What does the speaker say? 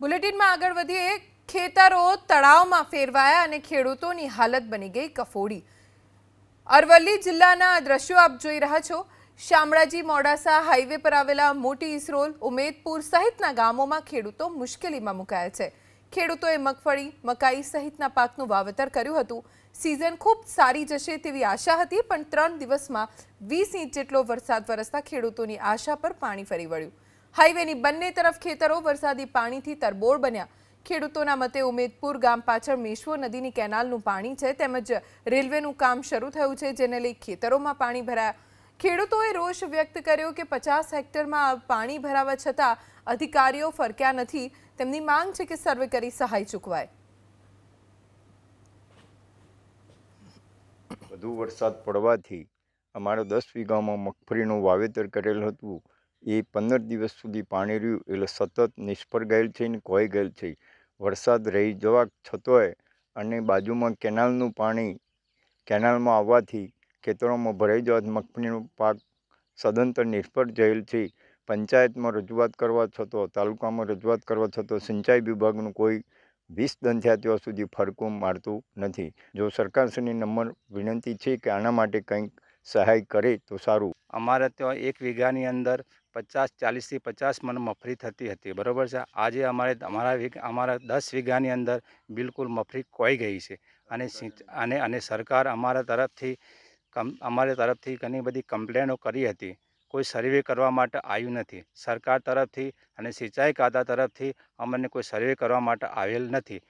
બુલેટિનમાં આગળ વધીએ। ખેતરો તળાવમાં ફેરવાયા અને ખેડૂતોની હાલત બની ગઈ કફોડી। અરવલ્લી જિલ્લાના આ દ્રશ્યો આપ જોઈ રહ્યા છો। શામળાજી મોડાસા હાઈવે પર આવેલા મોટી ઇસરોલ, ઉમેદપુર સહિતના ગામોમાં ખેડૂતો મુશ્કેલીમાં મુકાયા છે। ખેડૂતોએ મગફળી, મકાઈ સહિતના પાકનું વાવેતર કર્યું હતું। સિઝન ખૂબ સારી જશે તેવી આશા હતી, પણ 3 દિવસમાં 20 ઇંચ જેટલો વરસાદ વરસતા ખેડૂતોની આશા પર પાણી ફરી વળ્યું। હાઈવેની બંને તરફ ખેતરો વરસાદી પાણીથી તરબોળ બન્યા। ખેડૂતોના મતે ઉમેદપુર ગામ પાછળ મેશ્વો નદીની કેનાલનું પાણી છે, તેમજ રેલવેનું કામ શરૂ થયું છે, જેને લઈ ખેતરોમાં પાણી ભરાયા। ખેડૂતોએ રોષ વ્યક્ત કર્યો કે 50 હેક્ટરમાં પાણી ભરાવા છતાં અધિકારીઓ ફરક્યા નથી। તેમની માંગ છે કે સર્વે કરી સહાય ચૂકવાય। વધુ વરસાદ પડવાથી અમારે 10 વીઘામાં મગફળીનું વાવેતર કરેલ હતું, એ 15 દિવસ સુધી પાણી રહ્યું એટલે સતત નિષ્ફળ ગયેલ છે ને ખોઈ ગયેલ છે। વરસાદ રહી જવા છતોય અને બાજુમાં કેનાલનું પાણી કેનાલમાં આવવાથી ખેતરોમાં ભરાઈ જવાથી મગફળીનો પાક સદંતર નિષ્ફળ ગયેલ છે। પંચાયતમાં રજૂઆત કરવા છતો, તાલુકામાં રજૂઆત કરવા છતો સિંચાઈ વિભાગનું કોઈ 20 દન થયા ત્યાં સુધી ફરકું મારતું નથી। જો સરકારશ્રીની નમ્ર વિનંતી છે કે આના માટે કંઈક સહાય કરે તો સારું। અમારે ત્યાં 1 વીઘાની અંદર 40થી 50 મણ મગફળી થતી હતી, બરાબર છે। આજે અમારા 10 વીઘાની અંદર બિલકુલ મગફળી ખોઈ ગઈ છે અને સરકાર અમારા તરફથી ઘણી બધી કમ્પ્લેનો કરી હતી, કોઈ સર્વે કરવા માટે આવ્યું નથી। સરકાર તરફથી અને સિંચાઈ ખાતા તરફથી અમને કોઈ સર્વે કરવા માટે આવેલ નથી।